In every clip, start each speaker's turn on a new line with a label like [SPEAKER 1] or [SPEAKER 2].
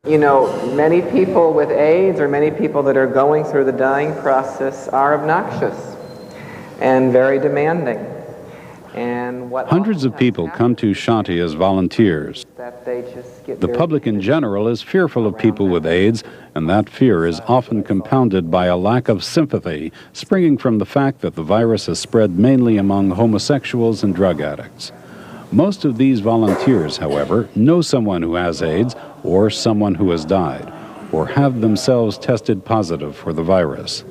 [SPEAKER 1] You know, many people with AIDS or many people that are going through the dying process are obnoxious and very demanding. And
[SPEAKER 2] Hundreds of people come to Shanti as volunteers. The public in general is fearful of people with AIDS, and that fear is often compounded by a lack of sympathy springing from the fact that the virus has spread mainly among homosexuals and drug addicts. Most of these volunteers, however, know someone who has AIDS or someone who has died, or have themselves tested positive for the virus.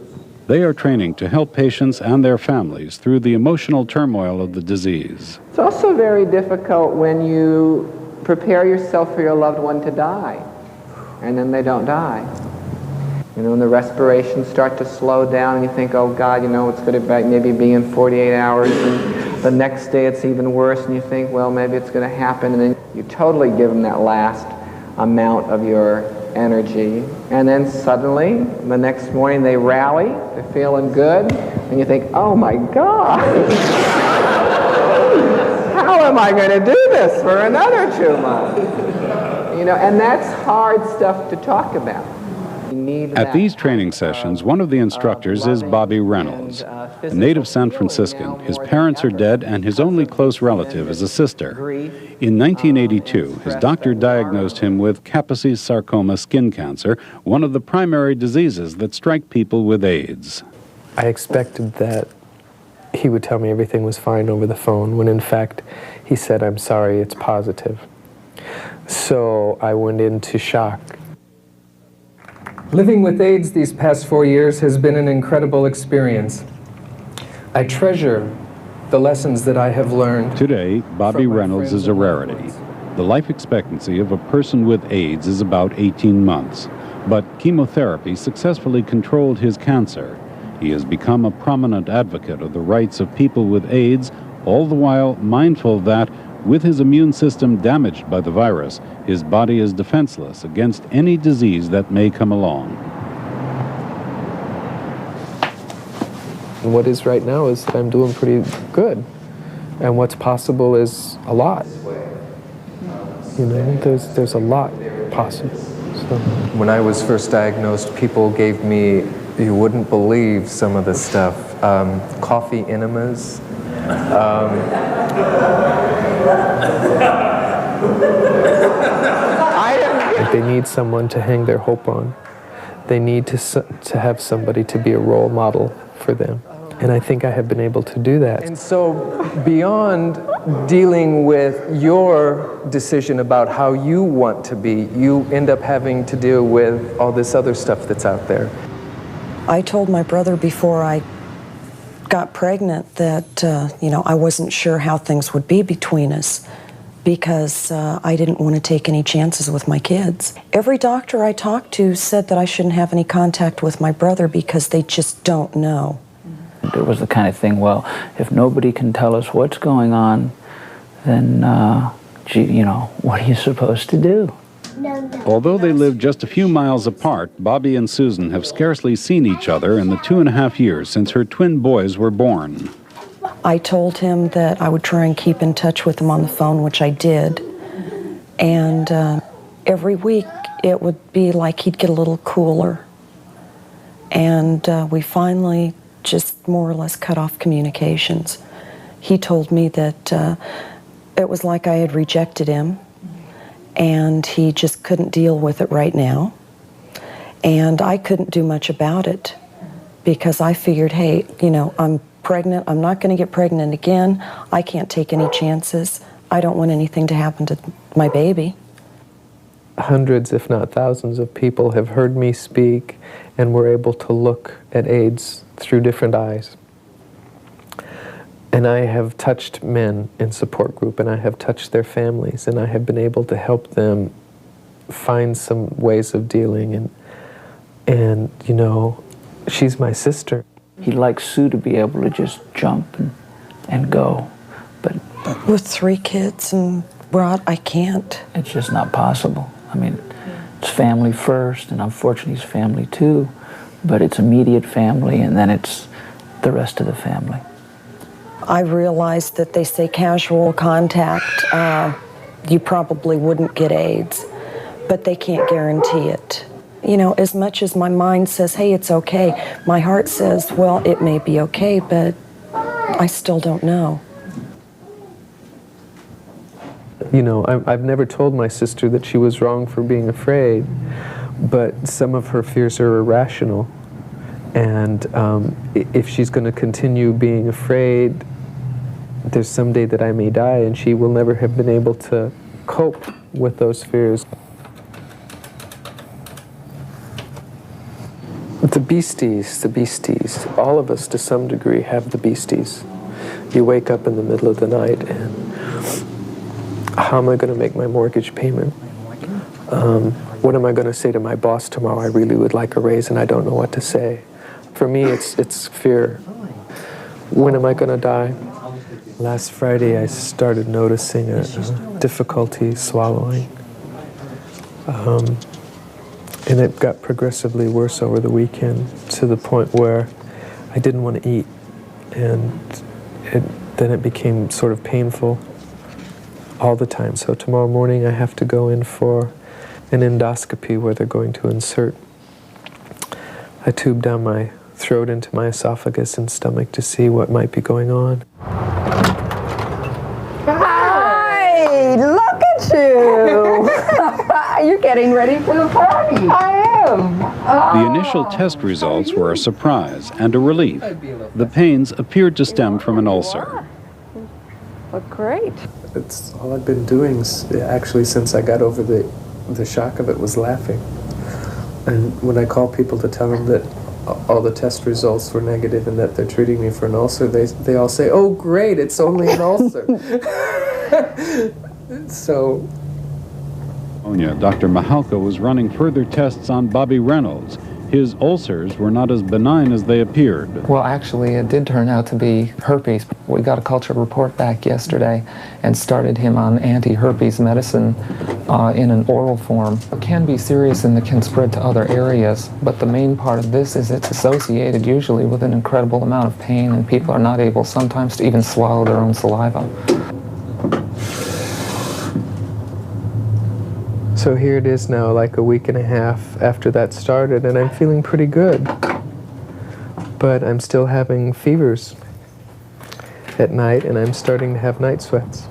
[SPEAKER 2] They are training to help patients and their families through the emotional turmoil of the disease.
[SPEAKER 1] It's also very difficult when you prepare yourself for your loved one to die, and then they don't die. You know, when the respirations start to slow down and you think, oh God, you know, it's going to maybe be in 48 hours, and the next day it's even worse, and you think, well, maybe it's going to happen, and then you totally give them that last amount of your energy, and then suddenly the next morning they rally, they're feeling good, and you think, oh my God, how am I going to do this for another 2 months? You know, and that's hard stuff to talk about.
[SPEAKER 2] At these training sessions, one of the instructors is Bobby Reynolds, a native San Franciscan. His parents are dead, and his only close relative is a sister. In 1982, his doctor diagnosed him with Kaposi's sarcoma skin cancer, one of the primary diseases that strike people with AIDS.
[SPEAKER 3] I expected that he would tell me everything was fine over the phone, when in fact he said, I'm sorry, it's positive. So I went into shock.
[SPEAKER 4] Living with AIDS these past 4 years has been an incredible experience. I treasure the lessons that I have learned.
[SPEAKER 2] Today, Bobby Reynolds is a rarity. The life expectancy of a person with AIDS is about 18 months. But chemotherapy successfully controlled his cancer. He has become a prominent advocate of the rights of people with AIDS, all the while mindful that, with his immune system damaged by the virus, his body is defenseless against any disease that may come along.
[SPEAKER 3] What is right now is that I'm doing pretty good. And what's possible is a lot. You know, there's a lot possible. So.
[SPEAKER 4] When I was first diagnosed, people gave me, you wouldn't believe some of the stuff, coffee enemas.
[SPEAKER 3] They need someone to hang their hope on. They need to have somebody to be a role model for them. And I think I have been able to do that.
[SPEAKER 4] And so beyond dealing with your decision about how you want to be, you end up having to deal with all this other stuff that's out there.
[SPEAKER 5] I told my brother before I got pregnant that, you know, I wasn't sure how things would be between us because I didn't want to take any chances with my kids. Every doctor I talked to said that I shouldn't have any contact with my brother because they just don't know.
[SPEAKER 6] It was the kind of thing, well, if nobody can tell us what's going on, then, gee, you know, what are you supposed to do?
[SPEAKER 2] Although they live just a few miles apart, Bobby and Susan have scarcely seen each other in the 2.5 years since her twin boys were born.
[SPEAKER 5] I told him that I would try and keep in touch with him on the phone, which I did. And every week it would be like he'd get a little cooler. And we finally just more or less cut off communications. He told me that it was like I had rejected him, and he just couldn't deal with it right now. And I couldn't do much about it because I figured, hey, you know, I'm pregnant. I'm not going to get pregnant again. I can't take any chances. I don't want anything to happen to my baby.
[SPEAKER 3] Hundreds, if not thousands, of people have heard me speak and were able to look at AIDS through different eyes. And I have touched men in support group, and I have touched their families, and I have been able to help them find some ways of dealing. And you know, she's my sister.
[SPEAKER 6] He'd like Sue to be able to just jump and go, but
[SPEAKER 5] with 3 kids and Rod, I can't.
[SPEAKER 6] It's just not possible. I mean, it's family first, and unfortunately it's family too, but it's immediate family, and then it's the rest of the family.
[SPEAKER 5] I realized that they say casual contact, you probably wouldn't get AIDS, but they can't guarantee it. You know, as much as my mind says, hey, it's okay, my heart says, well, it may be okay, but I still don't know.
[SPEAKER 3] You know, I've never told my sister that she was wrong for being afraid, but some of her fears are irrational. And if she's going to continue being afraid, there's someday that I may die, and she will never have been able to cope with those fears. The beasties, all of us to some degree have the beasties. You wake up in the middle of the night and how am I going to make my mortgage payment? What am I going to say to my boss tomorrow? I really would like a raise and I don't know what to say. For me, it's fear. When am I going to die? Last Friday, I started noticing a difficulty swallowing. And it got progressively worse over the weekend to the point where I didn't want to eat. And then it became sort of painful all the time. So tomorrow morning I have to go in for an endoscopy where they're going to insert a tube down my throat into my esophagus and stomach to see what might be going on.
[SPEAKER 7] Hi! Look at you! You're getting ready for the party. I am.
[SPEAKER 2] The initial test results were a surprise and a relief. The pains appeared to stem from an ulcer.
[SPEAKER 7] Look great.
[SPEAKER 3] It's all I've been doing actually since I got over the shock of it was laughing. And when I call people to tell them that all the test results were negative and that they're treating me for an ulcer, they all say, oh great, it's only an ulcer. So
[SPEAKER 2] Dr. Mahalka was running further tests on Bobby Reynolds. His ulcers were not as benign as they appeared.
[SPEAKER 8] Well, actually, it did turn out to be herpes. We got a culture report back yesterday and started him on anti-herpes medicine in an oral form. It can be serious and it can spread to other areas, but the main part of this is it's associated usually with an incredible amount of pain, and people are not able sometimes to even swallow their own saliva.
[SPEAKER 3] So here it is now, like a week and a half after that started, and I'm feeling pretty good. But I'm still having fevers at night, and I'm starting to have night sweats.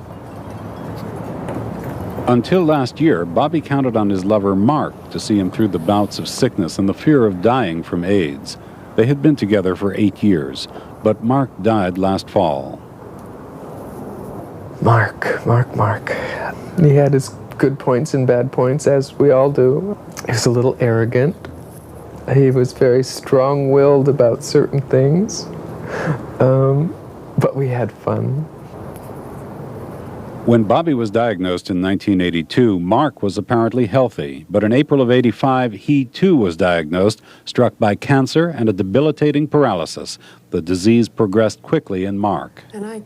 [SPEAKER 2] Until last year, Bobby counted on his lover Mark to see him through the bouts of sickness and the fear of dying from AIDS. They had been together for 8 years, but Mark died last fall.
[SPEAKER 3] Mark. He had his good points and bad points, as we all do. He was a little arrogant. He was very strong-willed about certain things. But we had fun.
[SPEAKER 2] When Bobby was diagnosed in 1982, Mark was apparently healthy. But in April of '85, he too was diagnosed, struck by cancer and a debilitating paralysis. The disease progressed quickly in Mark.
[SPEAKER 9] And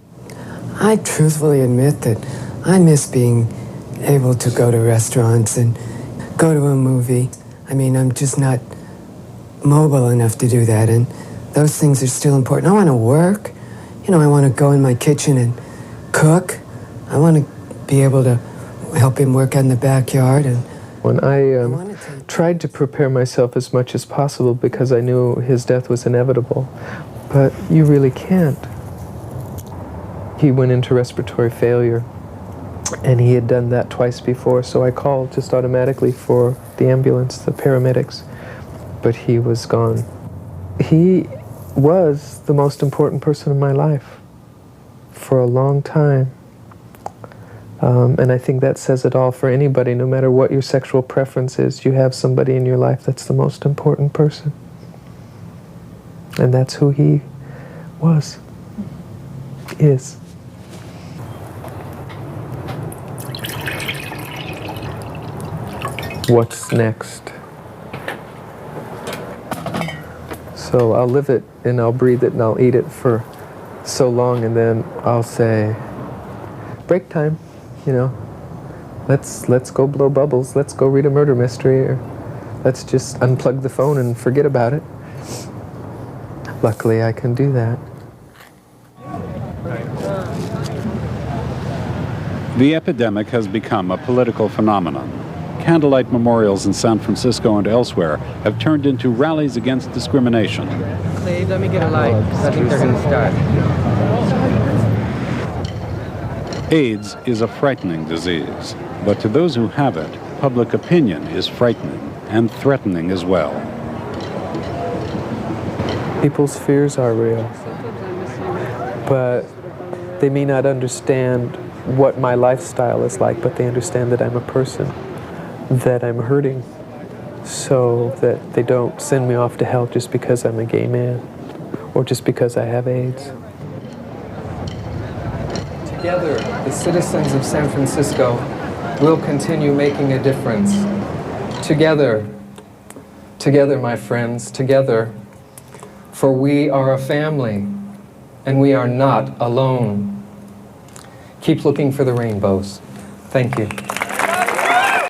[SPEAKER 9] I truthfully admit that I miss being able to go to restaurants and go to a movie. I mean, I'm just not mobile enough to do that, and those things are still important. I want to work. You know, I want to go in my kitchen and cook. I want to be able to help him work in the backyard. And
[SPEAKER 3] when I tried to prepare myself as much as possible because I knew his death was inevitable, but you really can't. He went into respiratory failure. And he had done that twice before, so I called just automatically for the ambulance, the paramedics, but he was gone. He was the most important person in my life for a long time. And I think that says it all for anybody, no matter what your sexual preference is, you have somebody in your life that's the most important person. And that's who he was, is. What's next? So I'll live it and I'll breathe it and I'll eat it for so long, and then I'll say, break time, you know. Let's go blow bubbles, let's go read a murder mystery, or let's just unplug the phone and forget about it. Luckily I can do that.
[SPEAKER 2] The epidemic has become a political phenomenon. candlelight memorials in San Francisco and elsewhere have turned into rallies against discrimination.
[SPEAKER 4] Cleve, let me get a light. I think they're going to start.
[SPEAKER 2] AIDS is a frightening disease, but to those who have it, public opinion is frightening and threatening as well.
[SPEAKER 3] People's fears are real, but they may not understand what my lifestyle is like, but they understand that I'm a person, that I'm hurting, so that they don't send me off to hell just because I'm a gay man or just because I have AIDS.
[SPEAKER 4] Together, the citizens of San Francisco will continue making a difference. Together, my friends, together, for we are a family, and we are not alone. Keep looking for the rainbows. Thank you.